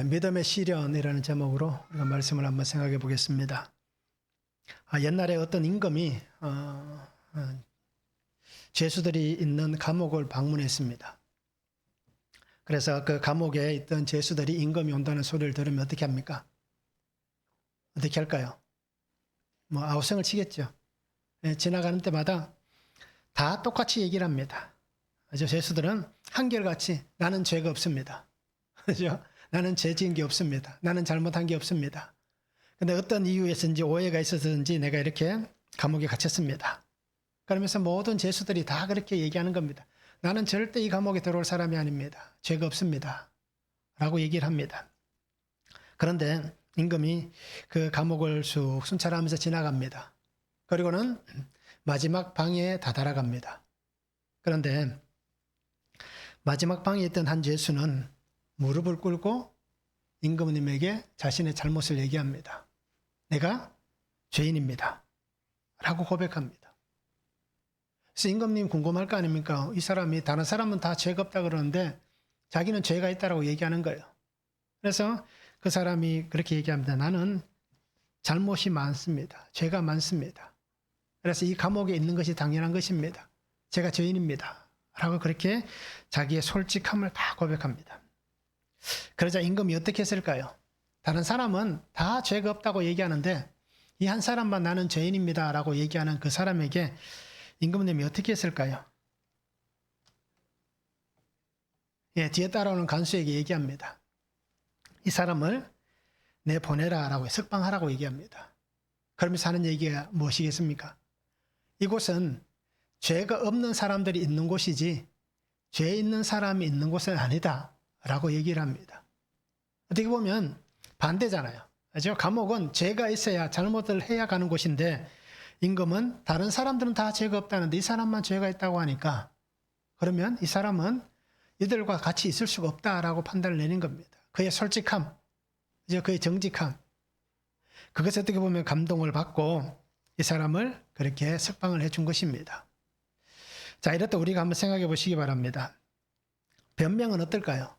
믿음의 시련이라는 제목으로 우리가 말씀을 한번 생각해 보겠습니다. 옛날에 어떤 임금이 죄수들이 있는 감옥을 방문했습니다. 그래서 그 감옥에 있던 죄수들이 임금이 온다는 소리를 들으면 어떻게 합니까? 어떻게 할까요? 아우성을 치겠죠. 지나가는 때마다 다 똑같이 얘기를 합니다. 죄수들은 한결같이 나는 죄가 없습니다. 그죠? 나는 죄 지은 게 없습니다. 나는 잘못한 게 없습니다. 근데 어떤 이유에서인지 오해가 있어서인지 내가 이렇게 감옥에 갇혔습니다. 그러면서 모든 죄수들이 다 그렇게 얘기하는 겁니다. 나는 절대 이 감옥에 들어올 사람이 아닙니다. 죄가 없습니다. 라고 얘기를 합니다. 그런데 임금이 그 감옥을 쑥 순찰하면서 지나갑니다. 그리고는 마지막 방에 다다라갑니다. 그런데 마지막 방에 있던 한 죄수는 무릎을 꿇고 임금님에게 자신의 잘못을 얘기합니다. 내가 죄인입니다. 라고 고백합니다. 그래서 임금님 궁금할 거 아닙니까? 이 사람이 다른 사람은 다 죄가 없다 그러는데 자기는 죄가 있다라고 얘기하는 거예요. 그래서 그 사람이 그렇게 얘기합니다. 나는 잘못이 많습니다. 죄가 많습니다. 그래서 이 감옥에 있는 것이 당연한 것입니다. 제가 죄인입니다. 라고 그렇게 자기의 솔직함을 다 고백합니다. 그러자 임금이 어떻게 했을까요? 다른 사람은 다 죄가 없다고 얘기하는데 이 한 사람만 나는 죄인입니다 라고 얘기하는 그 사람에게 임금님이 어떻게 했을까요? 뒤에 따라오는 간수에게 얘기합니다. 이 사람을 내보내라 라고 석방하라고 얘기합니다. 그러면서 하는 얘기가 무엇이겠습니까? 이곳은 죄가 없는 사람들이 있는 곳이지 죄 있는 사람이 있는 곳은 아니다 라고 얘기를 합니다. 어떻게 보면 반대잖아요. 그렇죠? 감옥은 죄가 있어야 잘못을 해야 가는 곳인데 임금은 다른 사람들은 다 죄가 없다는데 이 사람만 죄가 있다고 하니까 그러면 이 사람은 이들과 같이 있을 수가 없다라고 판단을 내린 겁니다. 그의 솔직함, 그의 정직함, 그것에 어떻게 보면 감동을 받고 이 사람을 그렇게 석방을 해준 것입니다. 자, 이럴 때 우리가 한번 생각해 보시기 바랍니다. 변명은 어떨까요?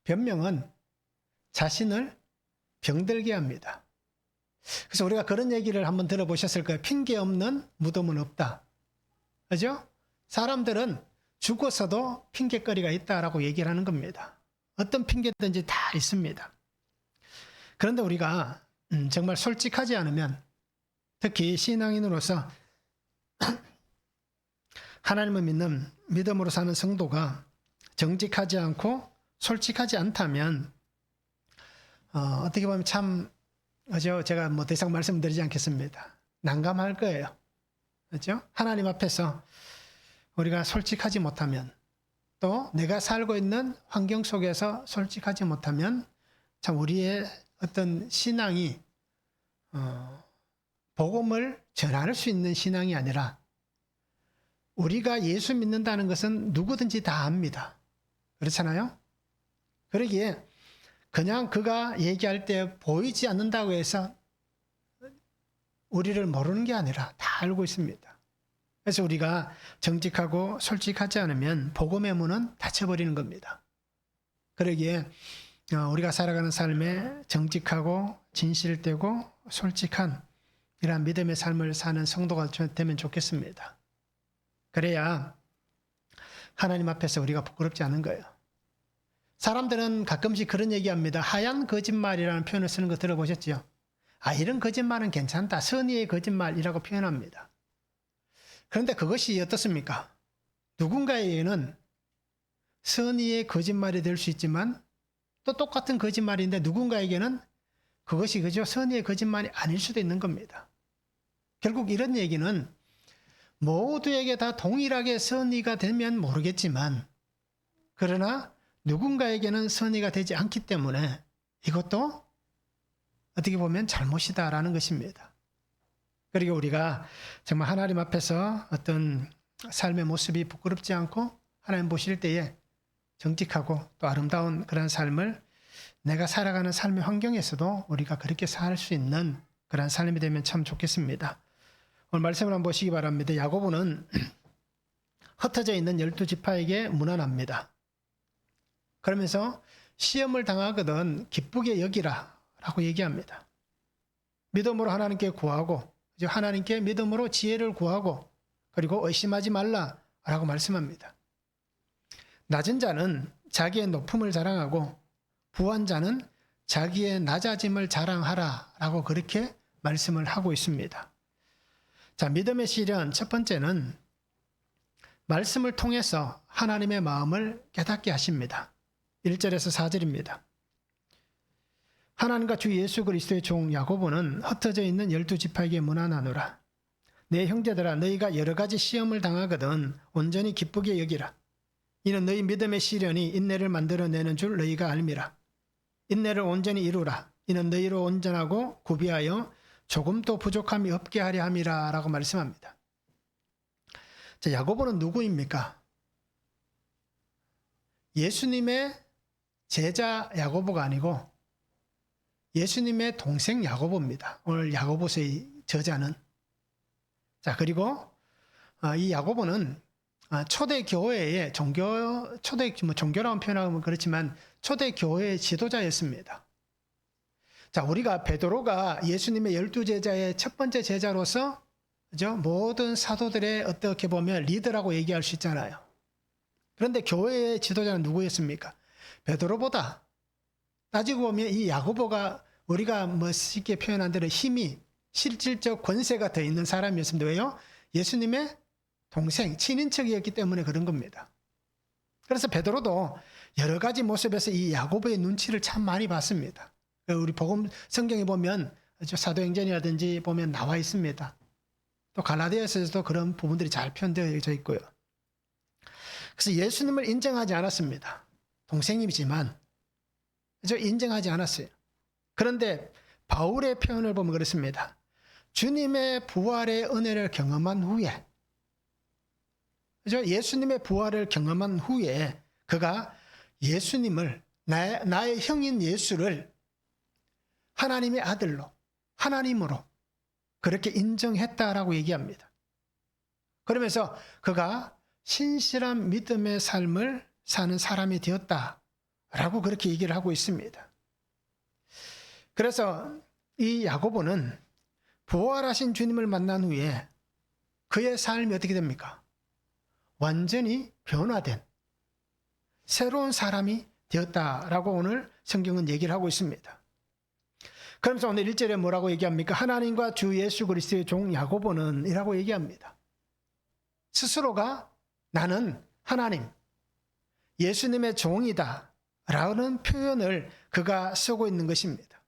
변명은 자신을 병들게 합니다. 그래서 우리가 그런 얘기를 한번 들어보셨을 거예요. 핑계 없는 무덤은 없다. 그죠? 사람들은 죽어서도 핑계거리가 있다라고 얘기를 하는 겁니다. 어떤 핑계든지 다 있습니다. 그런데 우리가 정말 솔직하지 않으면 특히 신앙인으로서 하나님을 믿는 믿음으로 사는 성도가 정직하지 않고 솔직하지 않다면 어떻게 보면 참 그죠? 제가 더 이상 말씀드리지 않겠습니다. 난감할 거예요. 그렇죠? 하나님 앞에서 우리가 솔직하지 못하면 또 내가 살고 있는 환경 속에서 솔직하지 못하면 참 우리의 어떤 신앙이 복음을 전할 수 있는 신앙이 아니라 우리가 예수 믿는다는 것은 누구든지 다 압니다. 그렇잖아요? 그러기에 그냥 그가 얘기할 때 보이지 않는다고 해서 우리를 모르는 게 아니라 다 알고 있습니다. 그래서 우리가 정직하고 솔직하지 않으면 복음의 문은 닫혀버리는 겁니다. 그러기에 우리가 살아가는 삶에 정직하고 진실되고 솔직한 이러한 믿음의 삶을 사는 성도가 되면 좋겠습니다. 그래야 하나님 앞에서 우리가 부끄럽지 않은 거예요. 사람들은 가끔씩 그런 얘기합니다. 하얀 거짓말이라는 표현을 쓰는 거 들어보셨죠? 이런 거짓말은 괜찮다. 선의의 거짓말이라고 표현합니다. 그런데 그것이 어떻습니까? 누군가에게는 선의의 거짓말이 될 수 있지만 또 똑같은 거짓말인데 누군가에게는 그것이 그저 선의의 거짓말이 아닐 수도 있는 겁니다. 결국 이런 얘기는 모두에게 다 동일하게 선의가 되면 모르겠지만 그러나 누군가에게는 선의가 되지 않기 때문에 이것도 어떻게 보면 잘못이다라는 것입니다. 그리고 우리가 정말 하나님 앞에서 어떤 삶의 모습이 부끄럽지 않고 하나님 보실 때에 정직하고 또 아름다운 그런 삶을 내가 살아가는 삶의 환경에서도 우리가 그렇게 살 수 있는 그런 삶이 되면 참 좋겠습니다. 오늘 말씀을 한번 보시기 바랍니다. 야고보는 흩어져 있는 12지파에게 문안합니다. 그러면서 시험을 당하거든 기쁘게 여기라 라고 얘기합니다. 믿음으로 하나님께 구하고, 하나님께 믿음으로 지혜를 구하고, 그리고 의심하지 말라 라고 말씀합니다. 낮은 자는 자기의 높음을 자랑하고 부한 자는 자기의 낮아짐을 자랑하라 라고 그렇게 말씀을 하고 있습니다. 자, 믿음의 시련 첫 번째는 말씀을 통해서 하나님의 마음을 깨닫게 하십니다. 1절에서 4절입니다. 하나님과 주 예수 그리스도의 종 야고보는 흩어져 있는 12지파에게 문안하노라. 내 형제들아, 너희가 여러 가지 시험을 당하거든 온전히 기쁘게 여기라. 이는 너희 믿음의 시련이 인내를 만들어내는 줄 너희가 알미라. 인내를 온전히 이루라. 이는 너희로 온전하고 구비하여 조금도 부족함이 없게 하려 함이라 라고 말씀합니다. 자, 야고보는 누구입니까? 예수님의 제자 야고보가 아니고 예수님의 동생 야고보입니다. 오늘 야고보서의 저자는. 자, 그리고 이 야고보는 초대 교회의 종교라고 표현하면 그렇지만 초대 교회의 지도자였습니다. 자, 우리가 베드로가 예수님의 12제자의 첫 번째 제자로서 모든 사도들의 어떻게 보면 리더라고 얘기할 수 있잖아요. 그런데 교회의 지도자는 누구였습니까? 베드로보다 따지고 보면 이 야고보가 우리가 쉽게 표현한 대로 힘이 실질적 권세가 더 있는 사람이었습니다. 왜요? 예수님의 동생, 친인척이었기 때문에 그런 겁니다. 그래서 베드로도 여러 가지 모습에서 이 야고보의 눈치를 참 많이 봤습니다. 우리 복음 성경에 보면 사도행전이라든지 보면 나와 있습니다. 또 갈라디아서에서도 그런 부분들이 잘 표현되어 있고요. 그래서 예수님을 인정하지 않았습니다. 동생이지만 인정하지 않았어요. 그런데 바울의 표현을 보면 그렇습니다. 주님의 부활의 은혜를 경험한 후에, 예수님의 부활을 경험한 후에 그가 예수님을 나의 형인 예수를 하나님의 아들로, 하나님으로 그렇게 인정했다라고 얘기합니다. 그러면서 그가 신실한 믿음의 삶을 사는 사람이 되었다라고 그렇게 얘기를 하고 있습니다. 그래서 이 야고보는 부활하신 주님을 만난 후에 그의 삶이 어떻게 됩니까? 완전히 변화된 새로운 사람이 되었다라고 오늘 성경은 얘기를 하고 있습니다. 그러면서 오늘 1절에 뭐라고 얘기합니까? 하나님과 주 예수 그리스도의 종 야고보는 이라고 얘기합니다. 스스로가 나는 하나님, 예수님의 종이다 라는 표현을 그가 쓰고 있는 것입니다.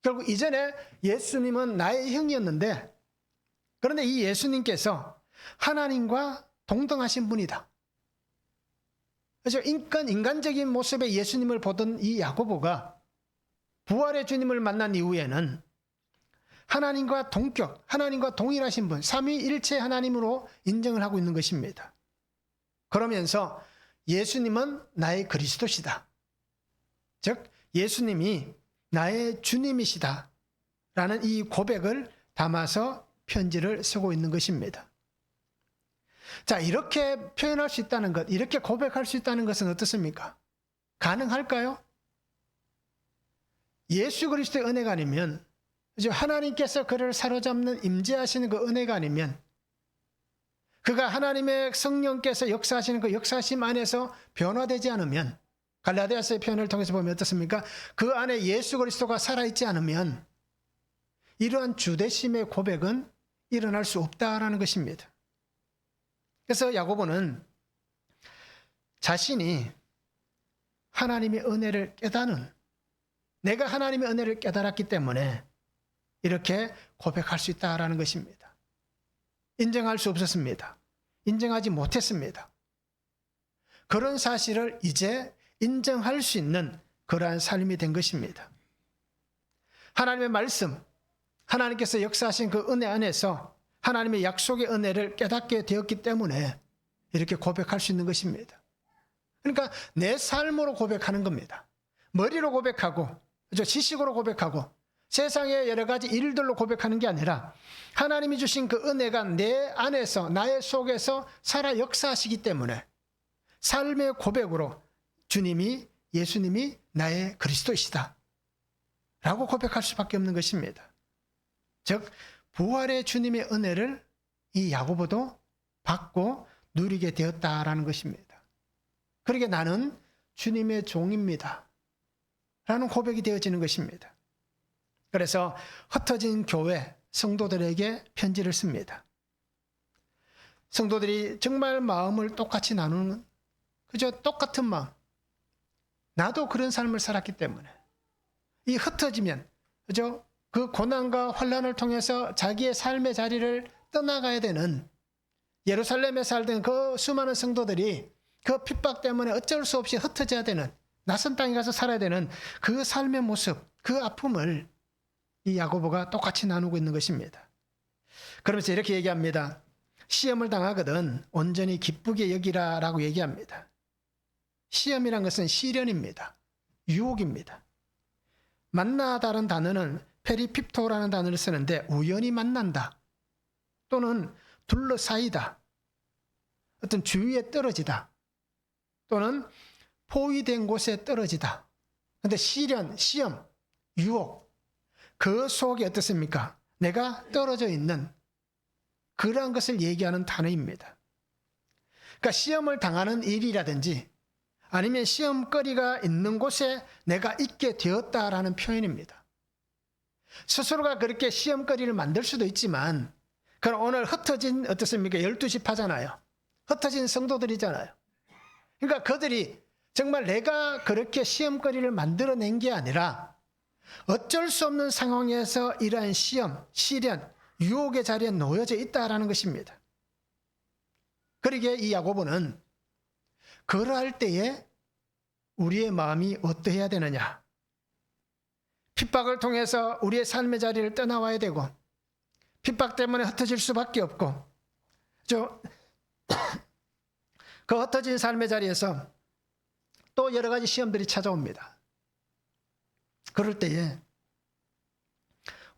결국 이전에 예수님은 나의 형이었는데, 그런데 이 예수님께서 하나님과 동등하신 분이다. 그래서 인간적인 모습의 예수님을 보던 이 야고보가 부활의 주님을 만난 이후에는 하나님과 동격, 하나님과 동일하신 분, 삼위일체 하나님으로 인정을 하고 있는 것입니다. 그러면서 예수님은 나의 그리스도시다. 즉 예수님이 나의 주님이시다 라는 이 고백을 담아서 편지를 쓰고 있는 것입니다. 자, 이렇게 표현할 수 있다는 것, 이렇게 고백할 수 있다는 것은 어떻습니까? 가능할까요? 예수 그리스도의 은혜가 아니면, 하나님께서 그를 사로잡는 임재하시는 그 은혜가 아니면, 그가 하나님의 성령께서 역사하시는 그 역사심 안에서 변화되지 않으면, 갈라디아서의 표현을 통해서 보면 어떻습니까? 그 안에 예수 그리스도가 살아있지 않으면 이러한 주대심의 고백은 일어날 수 없다라는 것입니다. 그래서 야고보는 자신이 하나님의 은혜를 깨닫는, 내가 하나님의 은혜를 깨달았기 때문에 이렇게 고백할 수 있다라는 것입니다. 인정할 수 없었습니다. 인정하지 못했습니다. 그런 사실을 이제 인정할 수 있는 그러한 삶이 된 것입니다. 하나님의 말씀, 하나님께서 역사하신 그 은혜 안에서 하나님의 약속의 은혜를 깨닫게 되었기 때문에 이렇게 고백할 수 있는 것입니다. 그러니까 내 삶으로 고백하는 겁니다. 머리로 고백하고, 지식으로 고백하고, 세상의 여러 가지 일들로 고백하는 게 아니라 하나님이 주신 그 은혜가 내 안에서, 나의 속에서 살아 역사하시기 때문에 삶의 고백으로 주님이 예수님이 나의 그리스도이시다 라고 고백할 수밖에 없는 것입니다. 즉 부활의 주님의 은혜를 이 야고보도 받고 누리게 되었다라는 것입니다. 그러게 나는 주님의 종입니다 라는 고백이 되어지는 것입니다. 그래서 흩어진 교회 성도들에게 편지를 씁니다. 성도들이 정말 마음을 똑같이 나누는 그저 똑같은 마음. 나도 그런 삶을 살았기 때문에 이 흩어지면 그저 그 고난과 환난을 통해서 자기의 삶의 자리를 떠나가야 되는 예루살렘에 살던 그 수많은 성도들이 그 핍박 때문에 어쩔 수 없이 흩어져야 되는 낯선 땅에 가서 살아야 되는 그 삶의 모습, 그 아픔을 이 야고보가 똑같이 나누고 있는 것입니다. 그러면서 이렇게 얘기합니다. 시험을 당하거든 온전히 기쁘게 여기라라고 얘기합니다. 시험이란 것은 시련입니다. 유혹입니다. 만나다라는 단어는 페리핍토라는 단어를 쓰는데 우연히 만난다 또는 둘러싸이다 어떤 주위에 떨어지다 또는 포위된 곳에 떨어지다. 그런데 시련, 시험, 유혹 그 속에 어떻습니까? 내가 떨어져 있는 그러한 것을 얘기하는 단어입니다. 그러니까 시험을 당하는 일이라든지 아니면 시험거리가 있는 곳에 내가 있게 되었다라는 표현입니다. 스스로가 그렇게 시험거리를 만들 수도 있지만 그럼 오늘 흩어진 어떻습니까? 12집 하잖아요. 흩어진 성도들이잖아요. 그러니까 그들이 정말 내가 그렇게 시험거리를 만들어낸 게 아니라 어쩔 수 없는 상황에서 이러한 시험, 시련, 유혹의 자리에 놓여져 있다라는 것입니다. 그러기에 이 야고보는 그러할 때에 우리의 마음이 어떠해야 되느냐? 핍박을 통해서 우리의 삶의 자리를 떠나와야 되고 핍박 때문에 흩어질 수밖에 없고 그 흩어진 삶의 자리에서 또 여러 가지 시험들이 찾아옵니다. 그럴 때에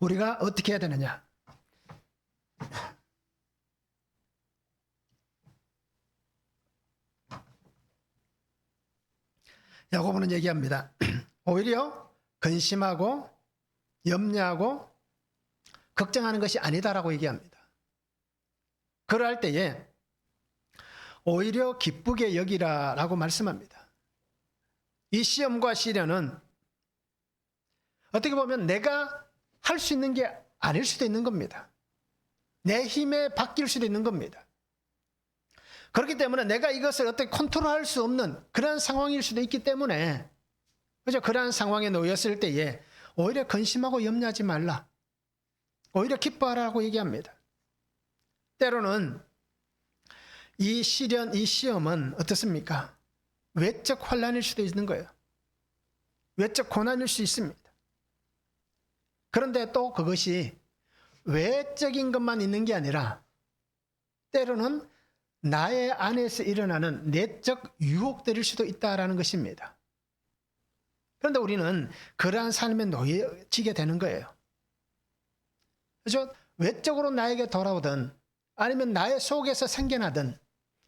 우리가 어떻게 해야 되느냐? 야고보는 얘기합니다. 오히려 근심하고 염려하고 걱정하는 것이 아니다라고 얘기합니다. 그럴 때에 오히려 기쁘게 여기라라고 말씀합니다. 이 시험과 시련은 어떻게 보면 내가 할 수 있는 게 아닐 수도 있는 겁니다. 내 힘에 바뀔 수도 있는 겁니다. 그렇기 때문에 내가 이것을 어떻게 컨트롤할 수 없는 그런 상황일 수도 있기 때문에 그죠? 그러한 상황에 놓였을 때에 오히려 근심하고 염려하지 말라. 오히려 기뻐하라고 얘기합니다. 때로는 이 시련, 이 시험은 어떻습니까? 외적 환난일 수도 있는 거예요. 외적 고난일 수 있습니다. 그런데 또 그것이 외적인 것만 있는 게 아니라 때로는 나의 안에서 일어나는 내적 유혹들일 수도 있다라는 것입니다. 그런데 우리는 그러한 삶에 놓여지게 되는 거예요. 그렇죠? 외적으로 나에게 돌아오든 아니면 나의 속에서 생겨나든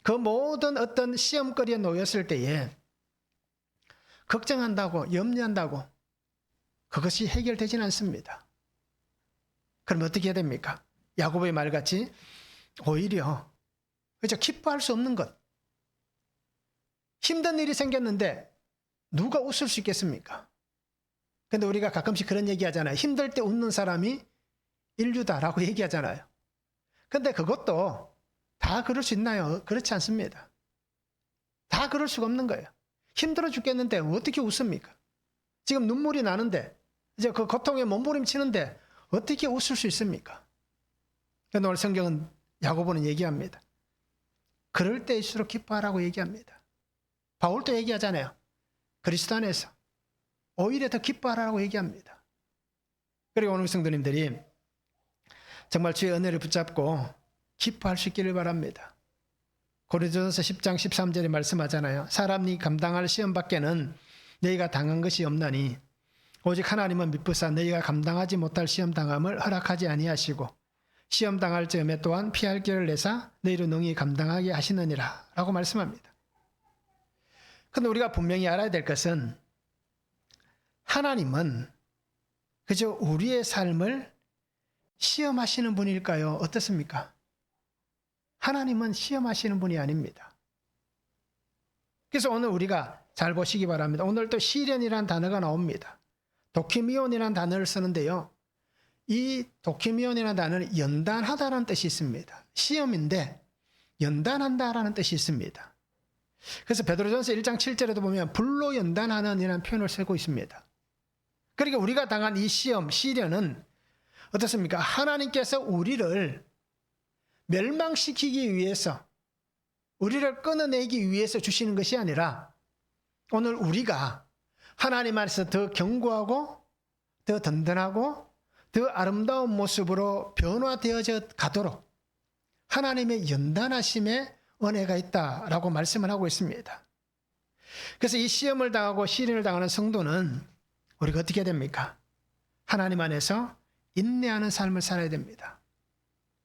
그 모든 어떤 시험거리에 놓였을 때에 걱정한다고 염려한다고 그것이 해결되지는 않습니다. 그럼 어떻게 해야 됩니까? 야고보의 말같이 오히려 그렇죠? 기뻐할 수 없는 것. 힘든 일이 생겼는데 누가 웃을 수 있겠습니까? 근데 우리가 가끔씩 그런 얘기 하잖아요. 힘들 때 웃는 사람이 인류다라고 얘기하잖아요. 근데 그것도 다 그럴 수 있나요? 그렇지 않습니다. 다 그럴 수가 없는 거예요. 힘들어 죽겠는데 어떻게 웃습니까? 지금 눈물이 나는데 이제 그 고통에 몸부림치는데 어떻게 웃을 수 있습니까? 그런데 오늘 성경은 야고보는 얘기합니다. 그럴 때일수록 기뻐하라고 얘기합니다. 바울도 얘기하잖아요. 그리스도 안에서 오히려 더 기뻐하라고 얘기합니다. 그리고 오늘 성도님들이 정말 주의 은혜를 붙잡고 기뻐할 수 있기를 바랍니다. 고린도전서 10장 13절에 말씀하잖아요. 사람이 감당할 시험 밖에는 너희가 당한 것이 없나니 오직 하나님은 미쁘사 너희가 감당하지 못할 시험 당함을 허락하지 아니하시고 시험 당할 즈음에 또한 피할 길을 내사 너희로 능히 감당하게 하시느니라 라고 말씀합니다. 근데 우리가 분명히 알아야 될 것은 하나님은 그저 우리의 삶을 시험하시는 분일까요? 어떻습니까? 하나님은 시험하시는 분이 아닙니다. 그래서 오늘 우리가 잘 보시기 바랍니다. 오늘 또 시련이라는 단어가 나옵니다. 도키미온이라는 단어를 쓰는데요. 이 도키미온이라는 단어는 연단하다라는 뜻이 있습니다. 시험인데 연단한다라는 뜻이 있습니다. 그래서 베드로전서 1장 7절에도 보면 불로 연단하는 이라는 표현을 쓰고 있습니다. 그러니까 우리가 당한 이 시험, 시련은 어떻습니까? 하나님께서 우리를 멸망시키기 위해서, 우리를 끊어내기 위해서 주시는 것이 아니라 오늘 우리가 하나님 안에서 더 견고하고 더 든든하고 더 아름다운 모습으로 변화되어져 가도록 하나님의 연단하심의 은혜가 있다라고 말씀을 하고 있습니다. 그래서 이 시험을 당하고 시련을 당하는 성도는 우리가 어떻게 해야 됩니까? 하나님 안에서 인내하는 삶을 살아야 됩니다.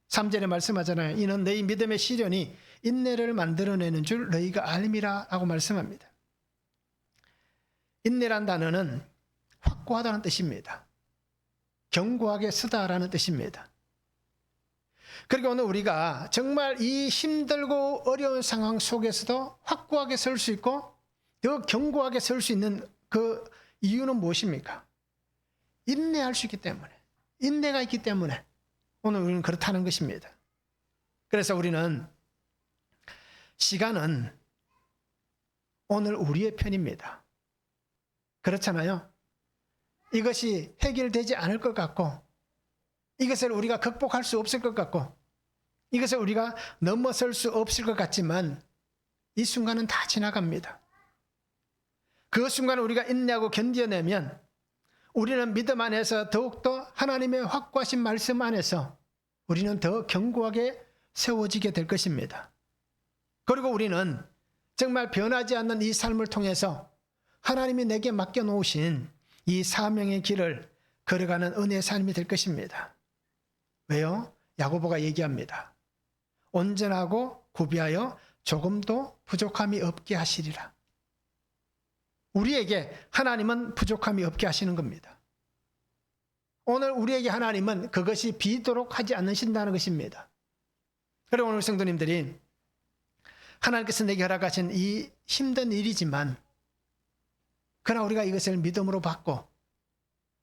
3절에 말씀하잖아요. 이는 너희 믿음의 시련이 인내를 만들어내는 줄 너희가 알미라 라고 말씀합니다. 인내란 단어는 확고하다는 뜻입니다. 견고하게 서다라는 뜻입니다. 그러니까 오늘 우리가 정말 이 힘들고 어려운 상황 속에서도 확고하게 설 수 있고 더 견고하게 설 수 있는 그 이유는 무엇입니까? 인내할 수 있기 때문에, 인내가 있기 때문에 오늘 우리는 그렇다는 것입니다. 그래서 우리는 시간은 오늘 우리의 편입니다. 그렇잖아요. 이것이 해결되지 않을 것 같고 이것을 우리가 극복할 수 없을 것 같고 이것을 우리가 넘어설 수 없을 것 같지만 이 순간은 다 지나갑니다. 그 순간을 우리가 인내하고 견뎌내면 우리는 믿음 안에서 더욱더 하나님의 확고하신 말씀 안에서 우리는 더 견고하게 세워지게 될 것입니다. 그리고 우리는 정말 변하지 않는 이 삶을 통해서 하나님이 내게 맡겨놓으신 이 사명의 길을 걸어가는 은혜의 삶이 될 것입니다. 왜요? 야고보가 얘기합니다. 온전하고 구비하여 조금도 부족함이 없게 하시리라. 우리에게 하나님은 부족함이 없게 하시는 겁니다. 오늘 우리에게 하나님은 그것이 비도록 하지 않으신다는 것입니다. 그리고 오늘 성도님들이 하나님께서 내게 허락하신 이 힘든 일이지만 그러나 우리가 이것을 믿음으로 받고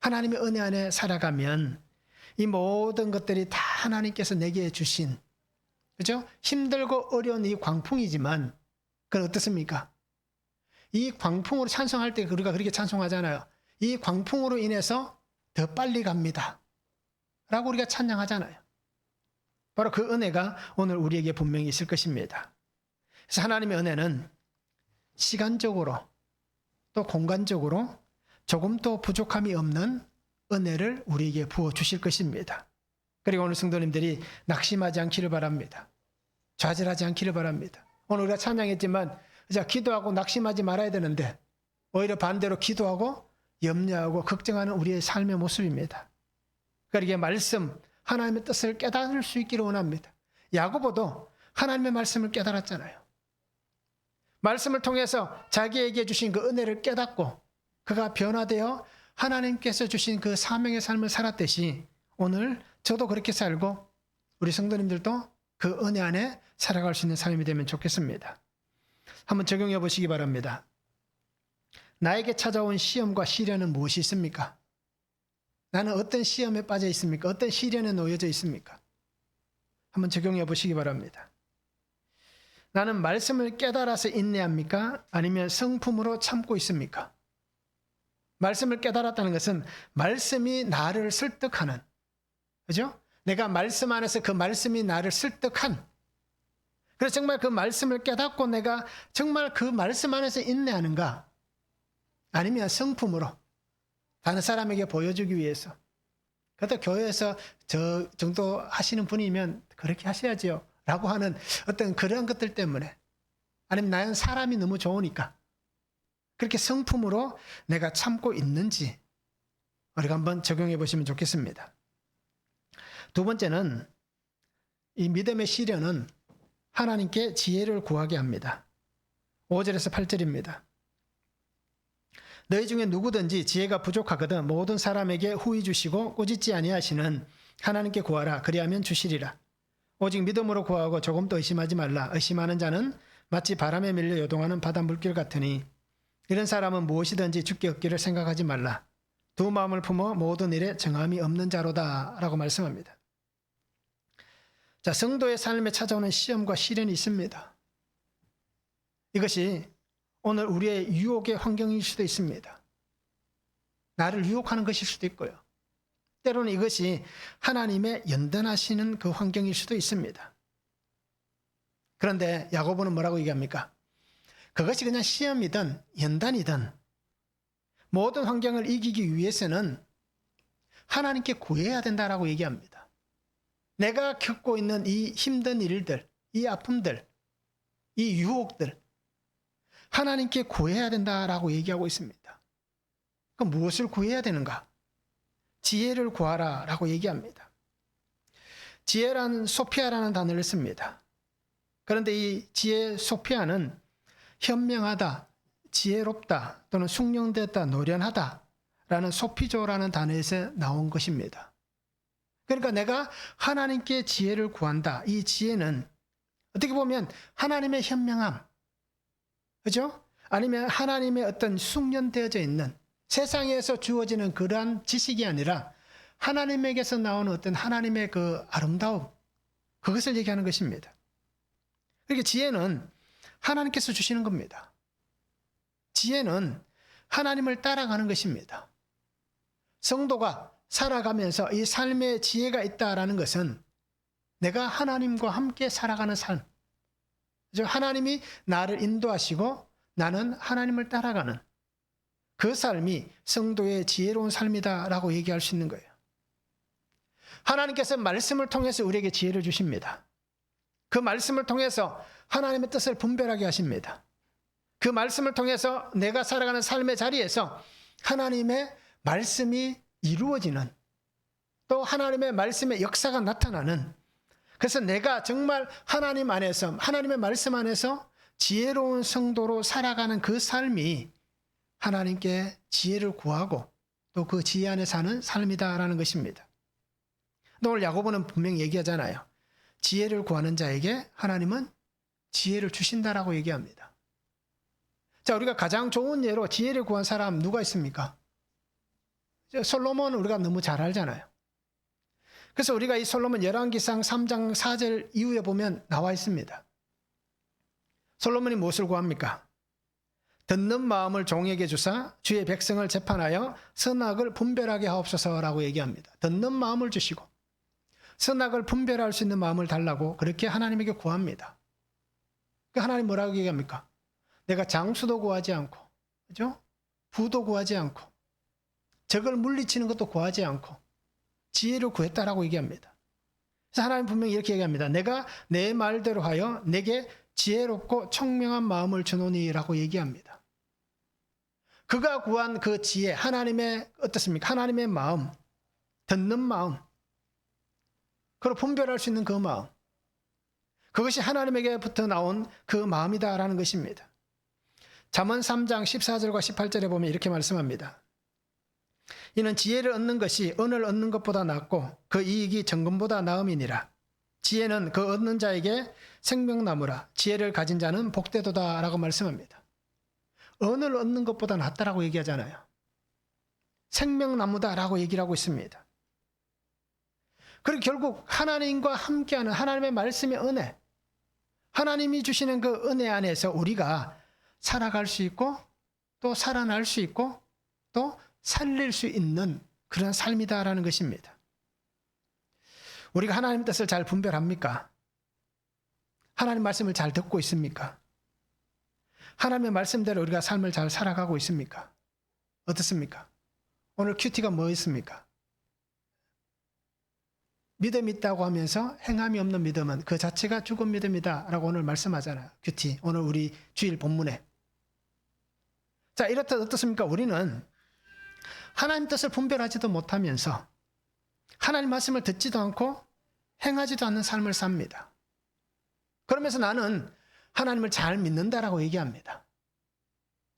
하나님의 은혜 안에 살아가면 이 모든 것들이 다 하나님께서 내게 주신, 그죠? 힘들고 어려운 이 광풍이지만 그건 어떻습니까? 이 광풍으로 찬송할 때 우리가 그렇게 찬송하잖아요. 이 광풍으로 인해서 더 빨리 갑니다 라고 우리가 찬양하잖아요. 바로 그 은혜가 오늘 우리에게 분명히 있을 것입니다. 그래서 하나님의 은혜는 시간적으로 또 공간적으로 조금도 부족함이 없는 은혜를 우리에게 부어주실 것입니다. 그리고 오늘 성도님들이 낙심하지 않기를 바랍니다. 좌절하지 않기를 바랍니다. 오늘 우리가 찬양했지만 기도하고 낙심하지 말아야 되는데 오히려 반대로 기도하고 염려하고 걱정하는 우리의 삶의 모습입니다. 그러기에 말씀, 하나님의 뜻을 깨달을 수 있기를 원합니다. 야고보도 하나님의 말씀을 깨달았잖아요. 말씀을 통해서 자기에게 주신 그 은혜를 깨닫고 그가 변화되어 하나님께서 주신 그 사명의 삶을 살았듯이 오늘 저도 그렇게 살고 우리 성도님들도 그 은혜 안에 살아갈 수 있는 삶이 되면 좋겠습니다. 한번 적용해 보시기 바랍니다. 나에게 찾아온 시험과 시련은 무엇이 있습니까? 나는 어떤 시험에 빠져 있습니까? 어떤 시련에 놓여져 있습니까? 한번 적용해 보시기 바랍니다. 나는 말씀을 깨달아서 인내합니까? 아니면 성품으로 참고 있습니까? 말씀을 깨달았다는 것은 말씀이 나를 설득하는, 그죠? 내가 말씀 안에서 그 말씀이 나를 설득한, 그래서 정말 그 말씀을 깨닫고 내가 정말 그 말씀 안에서 인내하는가? 아니면 성품으로 다른 사람에게 보여주기 위해서, 그것도 교회에서 저 정도 하시는 분이면 그렇게 하셔야죠 라고 하는 어떤 그런 것들 때문에, 아니면 나는 사람이 너무 좋으니까 그렇게 성품으로 내가 참고 있는지 우리가 한번 적용해 보시면 좋겠습니다. 두 번째는 이 믿음의 시련은 하나님께 지혜를 구하게 합니다. 5절에서 8절입니다. 너희 중에 누구든지 지혜가 부족하거든 모든 사람에게 후히 주시고 꾸짖지 아니하시는 하나님께 구하라. 그리하면 주시리라. 오직 믿음으로 구하고 조금도 의심하지 말라. 의심하는 자는 마치 바람에 밀려 요동하는 바다 물길 같으니 이런 사람은 무엇이든지 주께 얻기를 생각하지 말라. 두 마음을 품어 모든 일에 정함이 없는 자로다 라고 말씀합니다. 자, 성도의 삶에 찾아오는 시험과 시련이 있습니다. 이것이 오늘 우리의 유혹의 환경일 수도 있습니다. 나를 유혹하는 것일 수도 있고요. 때로는 이것이 하나님의 연단하시는 그 환경일 수도 있습니다. 그런데 야고보는 뭐라고 얘기합니까? 그것이 그냥 시험이든 연단이든 모든 환경을 이기기 위해서는 하나님께 구해야 된다라고 얘기합니다. 내가 겪고 있는 이 힘든 일들, 이 아픔들, 이 유혹들 하나님께 구해야 된다라고 얘기하고 있습니다. 그럼 무엇을 구해야 되는가? 지혜를 구하라 라고 얘기합니다. 지혜란 소피아라는 단어를 씁니다. 그런데 이 지혜 소피아는 현명하다, 지혜롭다 또는 숙련됐다, 노련하다 라는 소피조라는 단어에서 나온 것입니다. 그러니까 내가 하나님께 지혜를 구한다. 이 지혜는 어떻게 보면 하나님의 현명함, 그죠? 아니면 하나님의 어떤 숙련되어져 있는 세상에서 주어지는 그러한 지식이 아니라 하나님에게서 나오는 어떤 하나님의 그 아름다움, 그것을 얘기하는 것입니다. 그러니까 지혜는 하나님께서 주시는 겁니다. 지혜는 하나님을 따라가는 것입니다. 성도가 살아가면서 이 삶에 지혜가 있다라는 것은 내가 하나님과 함께 살아가는 삶, 하나님이 나를 인도하시고 나는 하나님을 따라가는 그 삶이 성도의 지혜로운 삶이다라고 얘기할 수 있는 거예요. 하나님께서 말씀을 통해서 우리에게 지혜를 주십니다. 그 말씀을 통해서 하나님의 뜻을 분별하게 하십니다. 그 말씀을 통해서 내가 살아가는 삶의 자리에서 하나님의 말씀이 이루어지는, 또 하나님의 말씀의 역사가 나타나는, 그래서 내가 정말 하나님 안에서, 하나님의 말씀 안에서 지혜로운 성도로 살아가는 그 삶이 하나님께 지혜를 구하고 또 그 지혜 안에 사는 삶이다라는 것입니다. 오늘 야고보는 분명히 얘기하잖아요. 지혜를 구하는 자에게 하나님은 지혜를 주신다라고 얘기합니다. 자, 우리가 가장 좋은 예로 지혜를 구한 사람 누가 있습니까? 솔로몬은 우리가 너무 잘 알잖아요. 그래서 우리가 이 솔로몬 열왕기상 3장 4절 이후에 보면 나와 있습니다. 솔로몬이 무엇을 구합니까? 듣는 마음을 종에게 주사 주의 백성을 재판하여 선악을 분별하게 하옵소서라고 얘기합니다. 듣는 마음을 주시고 선악을 분별할 수 있는 마음을 달라고 그렇게 하나님에게 구합니다. 하나님 뭐라고 얘기합니까? 내가 장수도 구하지 않고, 그죠? 부도 구하지 않고, 적을 물리치는 것도 구하지 않고, 지혜를 구했다라고 얘기합니다. 그래서 하나님 분명히 이렇게 얘기합니다. 내가 내 말대로 하여 내게 지혜롭고 청명한 마음을 주노니라고 얘기합니다. 그가 구한 그 지혜, 하나님의 어떻습니까? 하나님의 마음, 듣는 마음, 그걸 분별할 수 있는 그 마음, 그것이 하나님에게부터 나온 그 마음이다라는 것입니다. 잠언 3장 14절과 18절에 보면 이렇게 말씀합니다. 이는 지혜를 얻는 것이 은을 얻는 것보다 낫고 그 이익이 정금보다 나음이니라. 지혜는 그 얻는 자에게 생명나무라. 지혜를 가진 자는 복되도다 라고 말씀합니다. 은을 얻는 것보다 낫다라고 얘기하잖아요. 생명나무다라고 얘기를 하고 있습니다. 그리고 결국 하나님과 함께하는 하나님의 말씀의 은혜, 하나님이 주시는 그 은혜 안에서 우리가 살아갈 수 있고 또 살아날 수 있고 또 살릴 수 있는 그런 삶이다라는 것입니다. 우리가 하나님 뜻을 잘 분별합니까? 하나님 말씀을 잘 듣고 있습니까? 하나님의 말씀대로 우리가 삶을 잘 살아가고 있습니까? 어떻습니까? 오늘 큐티가 뭐 있습니까? 믿음이 있다고 하면서 행함이 없는 믿음은 그 자체가 죽은 믿음이다 라고 오늘 말씀하잖아요. 큐티, 오늘 우리 주일 본문에. 자, 이렇다 어떻습니까? 우리는 하나님 뜻을 분별하지도 못하면서 하나님 말씀을 듣지도 않고 행하지도 않는 삶을 삽니다. 그러면서 나는 하나님을 잘 믿는다라고 얘기합니다.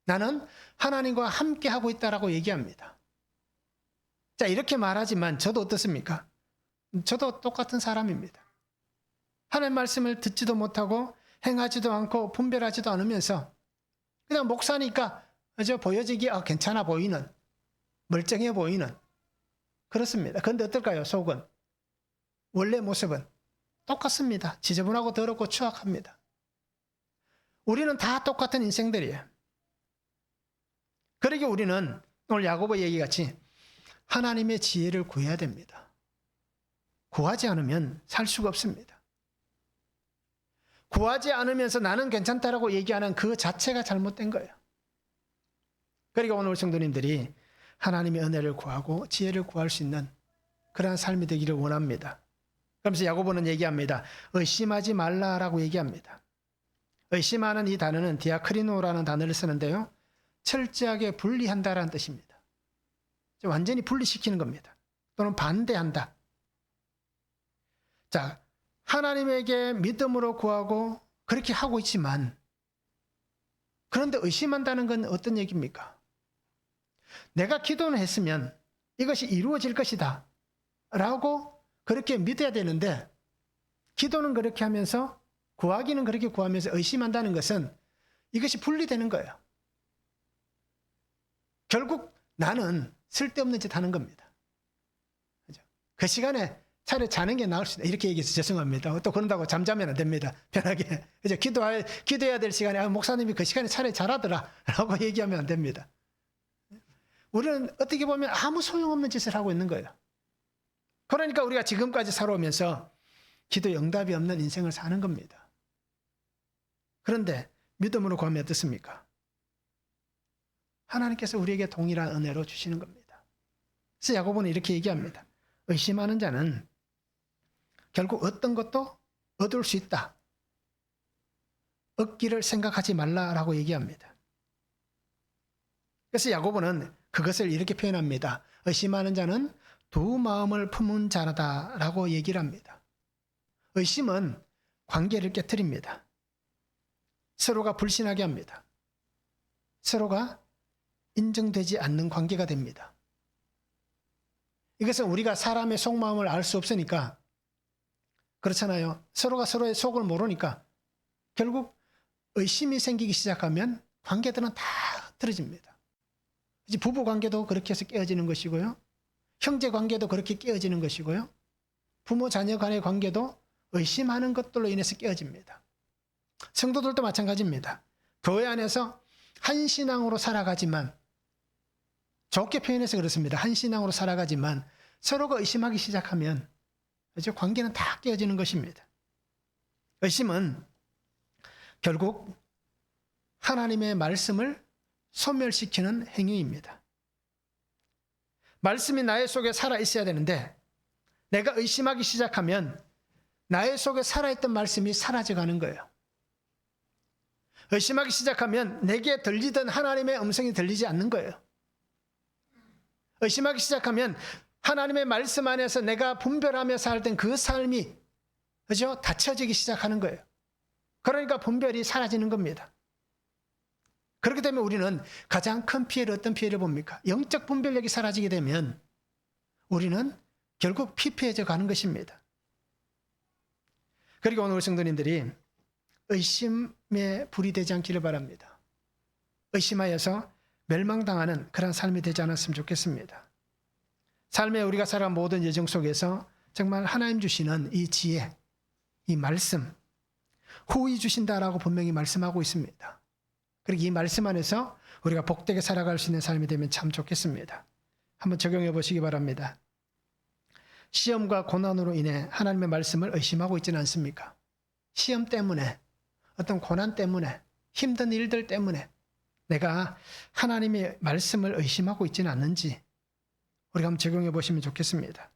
나는 하나님과 함께 하고 있다라고 얘기합니다. 자, 이렇게 말하지만 저도 어떻습니까? 저도 똑같은 사람입니다. 하나님 말씀을 듣지도 못하고 행하지도 않고 분별하지도 않으면서 그냥 목사니까 보여지기 괜찮아 보이는, 멀쩡해 보이는, 그렇습니다. 그런데 어떨까요? 속은, 원래 모습은 똑같습니다. 지저분하고 더럽고 추악합니다. 우리는 다 똑같은 인생들이에요. 그러기에 우리는 오늘 야고보 얘기같이 하나님의 지혜를 구해야 됩니다. 구하지 않으면 살 수가 없습니다. 구하지 않으면서 나는 괜찮다라고 얘기하는 그 자체가 잘못된 거예요. 그러니까 오늘 성도님들이 하나님의 은혜를 구하고 지혜를 구할 수 있는 그러한 삶이 되기를 원합니다. 그러면서 야고보는 얘기합니다. 의심하지 말라라고 얘기합니다. 의심하는 이 단어는 디아크리노라는 단어를 쓰는데요. 철저하게 분리한다라는 뜻입니다. 완전히 분리시키는 겁니다. 또는 반대한다. 자, 하나님에게 믿음으로 구하고 그렇게 하고 있지만 그런데 의심한다는 건 어떤 얘기입니까? 내가 기도는 했으면 이것이 이루어질 것이다 라고 그렇게 믿어야 되는데 기도는 그렇게 하면서 구하기는 그렇게 구하면서 의심한다는 것은 이것이 분리되는 거예요. 결국 나는 쓸데없는 짓 하는 겁니다. 그죠? 그 시간에 차라리 자는 게 나을 수 있다. 이렇게 얘기해서 죄송합니다. 또 그런다고 잠자면 안 됩니다. 편하게. 그죠? 기도해야 될 시간에 목사님이 그 시간에 차라리 잘하더라 라고 얘기하면 안 됩니다. 우리는 어떻게 보면 아무 소용없는 짓을 하고 있는 거예요. 그러니까 우리가 지금까지 살아오면서 기도 응답이 없는 인생을 사는 겁니다. 그런데 믿음으로 구하면 어떻습니까? 하나님께서 우리에게 동일한 은혜로 주시는 겁니다. 그래서 야고보는 이렇게 얘기합니다. 의심하는 자는 결국 어떤 것도 얻을 수 있다. 얻기를 생각하지 말라라고 얘기합니다. 그래서 야고보는 그것을 이렇게 표현합니다. 의심하는 자는 두 마음을 품은 자라다라고 얘기를 합니다. 의심은 관계를 깨트립니다. 서로가 불신하게 합니다. 서로가 인정되지 않는 관계가 됩니다. 이것은 우리가 사람의 속마음을 알 수 없으니까 그렇잖아요. 서로가 서로의 속을 모르니까 결국 의심이 생기기 시작하면 관계들은 다 흐트러집니다. 부부 관계도 그렇게 해서 깨어지는 것이고요. 형제 관계도 그렇게 깨어지는 것이고요. 부모 자녀 간의 관계도 의심하는 것들로 인해서 깨어집니다. 성도들도 마찬가지입니다. 교회 안에서 한 신앙으로 살아가지만 좋게 표현해서 그렇습니다. 한 신앙으로 살아가지만 서로가 의심하기 시작하면 관계는 다 깨어지는 것입니다. 의심은 결국 하나님의 말씀을 소멸시키는 행위입니다. 말씀이 나의 속에 살아있어야 되는데 내가 의심하기 시작하면 나의 속에 살아있던 말씀이 사라져가는 거예요. 의심하기 시작하면 내게 들리던 하나님의 음성이 들리지 않는 거예요. 의심하기 시작하면 하나님의 말씀 안에서 내가 분별하며 살던 그 삶이 그죠? 닫혀지기 시작하는 거예요. 그러니까 분별이 사라지는 겁니다. 그렇기 때문에 우리는 가장 큰 피해를 어떤 피해를 봅니까? 영적 분별력이 사라지게 되면 우리는 결국 피폐해져 가는 것입니다. 그리고 오늘 성도님들이 의심에 불이 되지 않기를 바랍니다. 의심하여서 멸망당하는 그런 삶이 되지 않았으면 좋겠습니다. 삶에 우리가 살아간 모든 여정 속에서 정말 하나님 주시는 이 지혜, 이 말씀, 후히 주신다라고 분명히 말씀하고 있습니다. 그리고 이 말씀 안에서 우리가 복되게 살아갈 수 있는 삶이 되면 참 좋겠습니다. 한번 적용해 보시기 바랍니다. 시험과 고난으로 인해 하나님의 말씀을 의심하고 있지는 않습니까? 시험 때문에, 어떤 고난 때문에, 힘든 일들 때문에 내가 하나님의 말씀을 의심하고 있지는 않는지 우리가 한번 적용해 보시면 좋겠습니다.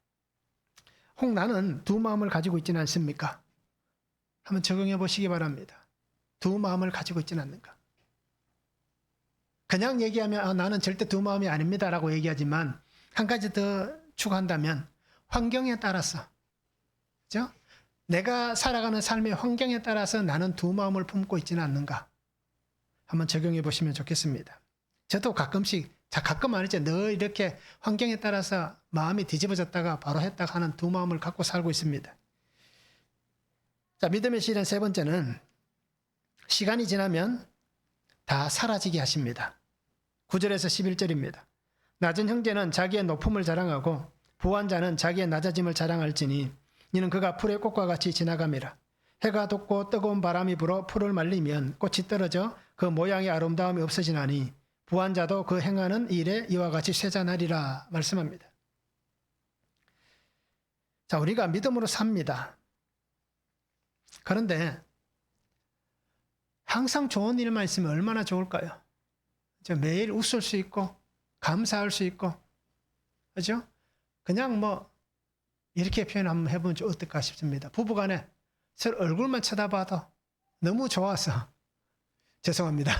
혹 나는 두 마음을 가지고 있지는 않습니까? 한번 적용해 보시기 바랍니다. 두 마음을 가지고 있지는 않는가? 그냥 얘기하면 나는 절대 두 마음이 아닙니다 라고 얘기하지만 한 가지 더 추가한다면 환경에 따라서, 그죠? 내가 살아가는 삶의 환경에 따라서 나는 두 마음을 품고 있지는 않는가? 한번 적용해 보시면 좋겠습니다. 저도 가끔 아니죠. 늘 이렇게 환경에 따라서 마음이 뒤집어졌다가 바로 했다가 하는 두 마음을 갖고 살고 있습니다. 자, 믿음의 시련 세 번째는 시간이 지나면 다 사라지게 하십니다. 9절에서 11절입니다. 낮은 형제는 자기의 높음을 자랑하고 부한 자는 자기의 낮아짐을 자랑할지니 이는 그가 풀의 꽃과 같이 지나감이라. 해가 돋고 뜨거운 바람이 불어 풀을 말리면 꽃이 떨어져 그 모양의 아름다움이 없어지나니 부한 자도 그 행하는 일에 이와 같이 쇠잔하리라 말씀합니다. 자, 우리가 믿음으로 삽니다. 그런데 항상 좋은 일만 있으면 얼마나 좋을까요? 매일 웃을 수 있고 감사할 수 있고, 그죠? 그냥 이렇게 표현 한번 해보면 어떨까 싶습니다. 부부간에 서로 얼굴만 쳐다봐도 너무 좋아서, 죄송합니다.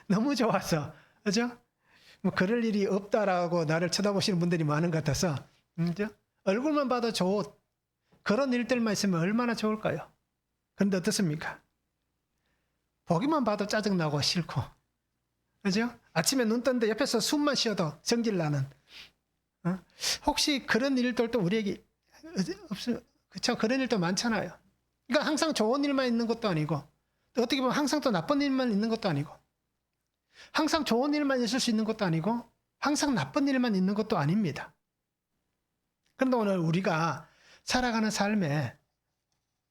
너무 좋아서, 그죠? 그럴 일이 없다라고 나를 쳐다보시는 분들이 많은 것 같아서, 그죠? 얼굴만 봐도 좋은 그런 일들만 있으면 얼마나 좋을까요? 그런데 어떻습니까? 보기만 봐도 짜증나고 싫고, 그죠? 아침에 눈 떴는데 옆에서 숨만 쉬어도 성질나는. 혹시 그런 일들도 우리에게 그쵸? 그런 일도 많잖아요. 그러니까 항상 좋은 일만 있는 것도 아니고, 또 어떻게 보면 항상 또 나쁜 일만 있는 것도 아니고, 항상 좋은 일만 있을 수 있는 것도 아니고, 항상 나쁜 일만 있는 것도 아닙니다. 그런데 오늘 우리가 살아가는 삶에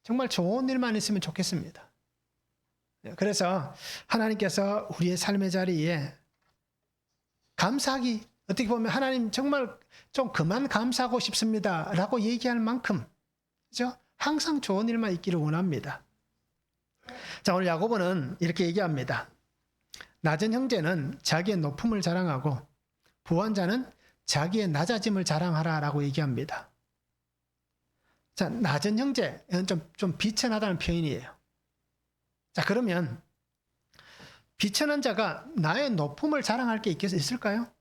정말 좋은 일만 있으면 좋겠습니다. 그래서 하나님께서 우리의 삶의 자리에 감사하기, 어떻게 보면 하나님 정말 좀 그만 감사하고 싶습니다 라고 얘기할 만큼, 그죠? 항상 좋은 일만 있기를 원합니다. 자, 오늘 야고보는 이렇게 얘기합니다. 낮은 형제는 자기의 높음을 자랑하고 부한 자는 자기의 낮아짐을 자랑하라 라고 얘기합니다. 자, 낮은 형제는 좀 비천하다는 표현이에요. 자, 그러면 비천한 자가 나의 높음을 자랑할 게 있을까요?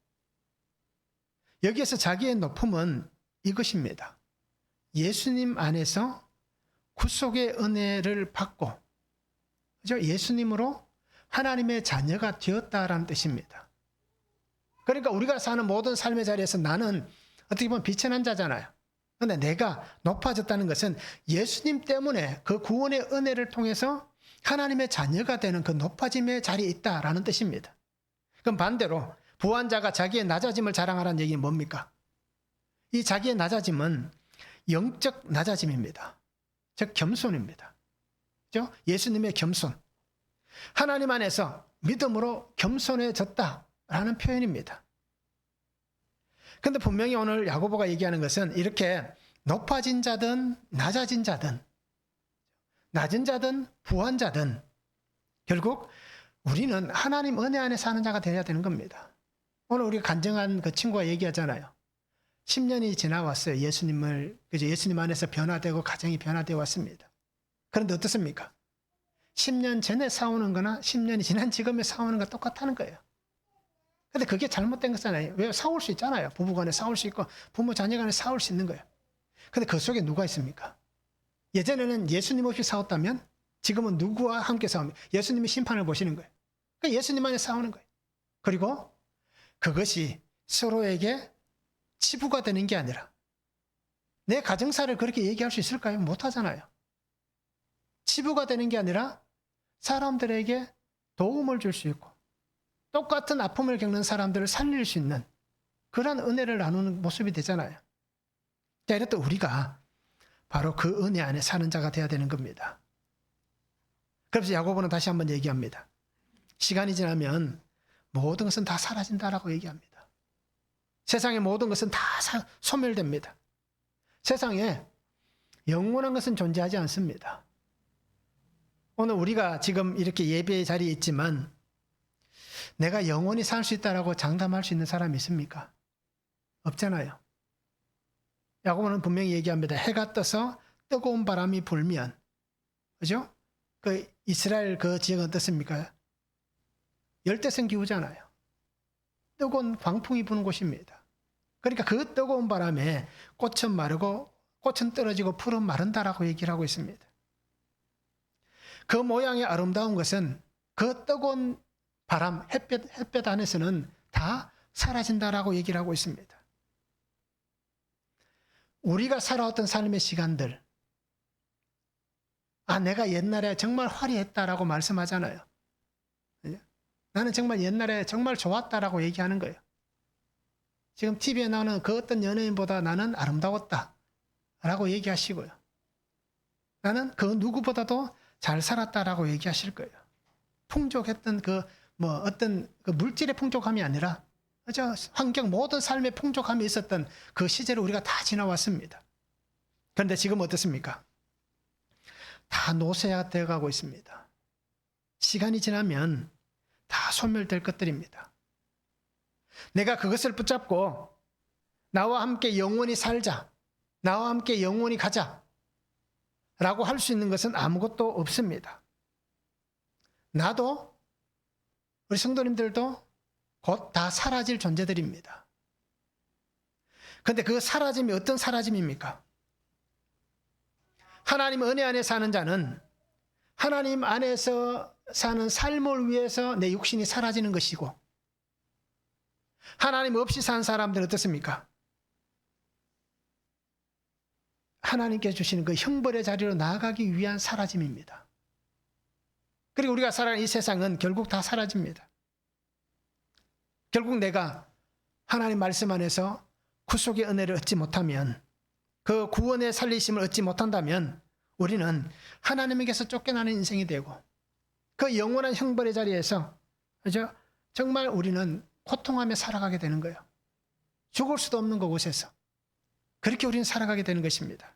여기에서 자기의 높음은 이것입니다. 예수님 안에서 구속의 은혜를 받고, 그죠? 예수님으로 하나님의 자녀가 되었다라는 뜻입니다. 그러니까 우리가 사는 모든 삶의 자리에서 나는 어떻게 보면 비천한 자잖아요. 그런데 내가 높아졌다는 것은 예수님 때문에 그 구원의 은혜를 통해서 하나님의 자녀가 되는 그 높아짐의 자리에 있다라는 뜻입니다. 그럼 반대로 부한 자가 자기의 낮아짐을 자랑하라는 얘기는 뭡니까? 이 자기의 낮아짐은 영적 낮아짐입니다. 즉 겸손입니다. 그렇죠? 예수님의 겸손. 하나님 안에서 믿음으로 겸손해졌다라는 표현입니다. 그런데 분명히 오늘 야고보가 얘기하는 것은 이렇게 높아진 자든 낮아진 자든, 낮은 자든 부한 자든 결국 우리는 하나님 은혜 안에 사는 자가 되어야 되는 겁니다. 오늘 우리가 간증한 그 친구가 얘기하잖아요. 10년이 지나왔어요. 예수님 안에서 변화되고 가정이 변화되어 왔습니다. 그런데 어떻습니까? 10년 전에 싸우는 거나 10년이 지난 지금에 싸우는 거 똑같다는 거예요. 근데 그게 잘못된 거잖아요. 왜? 싸울 수 있잖아요. 부부간에 싸울 수 있고 부모 자녀간에 싸울 수 있는 거예요. 근데 그 속에 누가 있습니까? 예전에는 예수님 없이 싸웠다면 지금은 누구와 함께 싸웁니까? 예수님이 심판을 보시는 거예요. 그러니까 예수님 안에 싸우는 거예요. 그리고 그것이 서로에게 치부가 되는 게 아니라, 내 가정사를 그렇게 얘기할 수 있을까요? 못하잖아요. 치부가 되는 게 아니라 사람들에게 도움을 줄 수 있고 똑같은 아픔을 겪는 사람들을 살릴 수 있는 그런 은혜를 나누는 모습이 되잖아요. 자, 이럴 때 우리가 바로 그 은혜 안에 사는 자가 되어야 되는 겁니다. 그래서 야고보는 다시 한번 얘기합니다. 시간이 지나면 모든 것은 다 사라진다라고 얘기합니다. 세상의 모든 것은 다 소멸됩니다. 세상에 영원한 것은 존재하지 않습니다. 오늘 우리가 지금 이렇게 예배의 자리에 있지만 내가 영원히 살 수 있다라고 장담할 수 있는 사람이 있습니까? 없잖아요. 야고보는 분명히 얘기합니다. 해가 떠서 뜨거운 바람이 불면, 그죠? 그 이스라엘 그 지역은 어떻습니까? 열대성 기후잖아요. 뜨거운 광풍이 부는 곳입니다. 그러니까 그 뜨거운 바람에 꽃은 마르고 꽃은 떨어지고 풀은 마른다라고 얘기를 하고 있습니다. 그 모양의 아름다운 것은 그 뜨거운 바람, 햇볕 안에서는 다 사라진다라고 얘기를 하고 있습니다. 우리가 살아왔던 삶의 시간들, 내가 옛날에 정말 화려했다라고 말씀하잖아요. 나는 정말 옛날에 정말 좋았다라고 얘기하는 거예요. 지금 TV에 나오는 그 어떤 연예인보다 나는 아름다웠다 라고 얘기하시고요. 나는 그 누구보다도 잘 살았다라고 얘기하실 거예요. 풍족했던 어떤 그 물질의 풍족함이 아니라 환경 모든 삶의 풍족함이 있었던 그 시절을 우리가 다 지나왔습니다. 그런데 지금 어떻습니까? 다 노쇠화되어 가고 있습니다. 시간이 지나면 다 소멸될 것들입니다. 내가 그것을 붙잡고 나와 함께 영원히 살자, 나와 함께 영원히 가자 라고 할 수 있는 것은 아무것도 없습니다. 나도 우리 성도님들도 곧 다 사라질 존재들입니다. 그런데 그 사라짐이 어떤 사라짐입니까? 하나님 은혜 안에 사는 자는 하나님 안에서 사는 삶을 위해서 내 육신이 사라지는 것이고, 하나님 없이 사는 사람들은 어떻습니까? 하나님께 주시는 그 형벌의 자리로 나아가기 위한 사라짐입니다. 그리고 우리가 살아가는 이 세상은 결국 다 사라집니다. 결국 내가 하나님 말씀 안에서 구속의 은혜를 얻지 못하면, 그 구원의 살리심을 얻지 못한다면 우리는 하나님에게서 쫓겨나는 인생이 되고, 그 영원한 형벌의 자리에서 정말 우리는 고통하며 살아가게 되는 거예요. 죽을 수도 없는 그곳에서 그렇게 우리는 살아가게 되는 것입니다.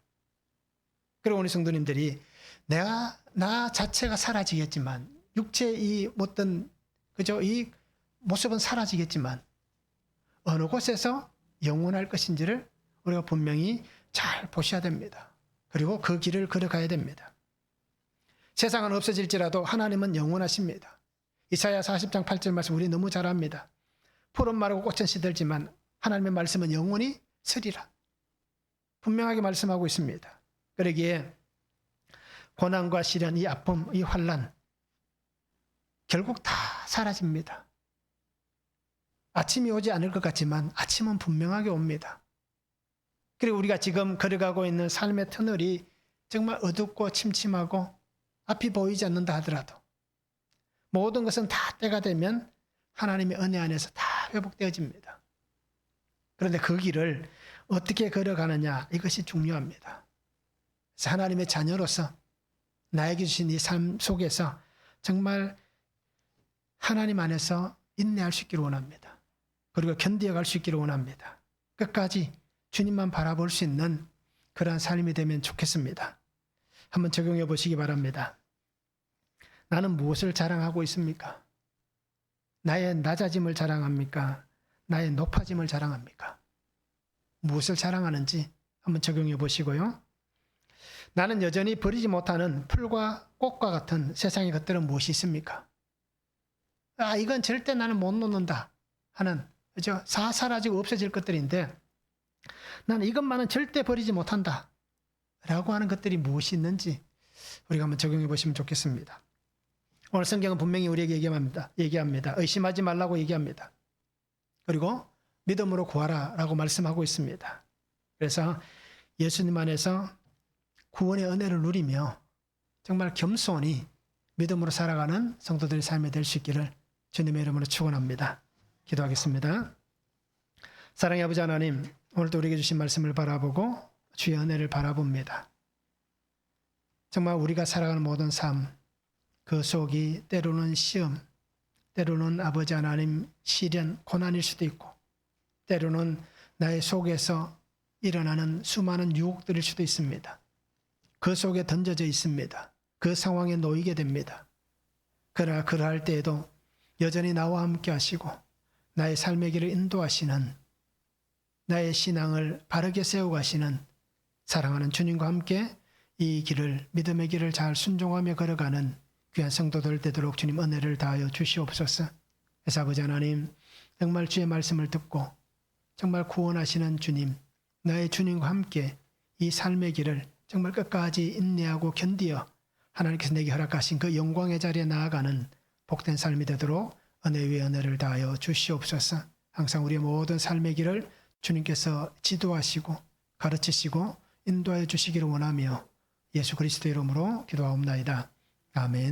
그리고 우리 성도님들이 나 자체가 사라지겠지만, 육체의 어떤 이 모습은 사라지겠지만 어느 곳에서 영원할 것인지를 우리가 분명히 잘 보셔야 됩니다. 그리고 그 길을 걸어가야 됩니다. 세상은 없어질지라도 하나님은 영원하십니다. 이사야 40장 8절 말씀 우리 너무 잘 압니다. 푸른 마르고 꽃은 시들지만 하나님의 말씀은 영원히 서리라. 분명하게 말씀하고 있습니다. 그러기에 고난과 시련, 이 아픔, 이 환난 결국 다 사라집니다. 아침이 오지 않을 것 같지만 아침은 분명하게 옵니다. 그리고 우리가 지금 걸어가고 있는 삶의 터널이 정말 어둡고 침침하고 앞이 보이지 않는다 하더라도 모든 것은 다 때가 되면 하나님의 은혜 안에서 다 회복되어집니다. 그런데 그 길을 어떻게 걸어가느냐, 이것이 중요합니다. 그래서 하나님의 자녀로서 나에게 주신 이 삶 속에서 정말 하나님 안에서 인내할 수 있기를 원합니다. 그리고 견디어갈 수 있기를 원합니다. 끝까지 주님만 바라볼 수 있는 그러한 삶이 되면 좋겠습니다. 한번 적용해 보시기 바랍니다. 나는 무엇을 자랑하고 있습니까? 나의 낮아짐을 자랑합니까? 나의 높아짐을 자랑합니까? 무엇을 자랑하는지 한번 적용해 보시고요. 나는 여전히 버리지 못하는 풀과 꽃과 같은 세상의 것들은 무엇이 있습니까? 이건 절대 나는 못 놓는다 하는, 사라지고 없어질 것들인데 나는 이것만은 절대 버리지 못한다 라고 하는 것들이 무엇이 있는지 우리가 한번 적용해 보시면 좋겠습니다. 오늘 성경은 분명히 우리에게 얘기합니다. 의심하지 말라고 얘기합니다. 그리고 믿음으로 구하라 라고 말씀하고 있습니다. 그래서 예수님 안에서 구원의 은혜를 누리며 정말 겸손히 믿음으로 살아가는 성도들의 삶이 될 수 있기를 주님의 이름으로 축원합니다. 기도하겠습니다. 사랑의 아버지 하나님, 오늘도 우리에게 주신 말씀을 바라보고 주의 은혜를 바라봅니다. 정말 우리가 살아가는 모든 삶, 그 속이 때로는 시험, 때로는 아버지 하나님 시련, 고난일 수도 있고, 때로는 나의 속에서 일어나는 수많은 유혹들일 수도 있습니다. 그 속에 던져져 있습니다. 그 상황에 놓이게 됩니다. 그러나 그러할 때에도 여전히 나와 함께 하시고 나의 삶의 길을 인도하시는, 나의 신앙을 바르게 세워가시는 사랑하는 주님과 함께 이 길을, 믿음의 길을 잘 순종하며 걸어가는 귀한 성도들 되도록 주님 은혜를 다하여 주시옵소서. 그래서 아버지 하나님, 정말 주의 말씀을 듣고 정말 구원하시는 주님, 나의 주님과 함께 이 삶의 길을 정말 끝까지 인내하고 견디어 하나님께서 내게 허락하신 그 영광의 자리에 나아가는 복된 삶이 되도록 은혜 위에 은혜를 다하여 주시옵소서. 항상 우리의 모든 삶의 길을 주님께서 지도하시고 가르치시고 인도하여 주시기를 원하며 예수 그리스도 이름으로 기도하옵나이다. 아멘.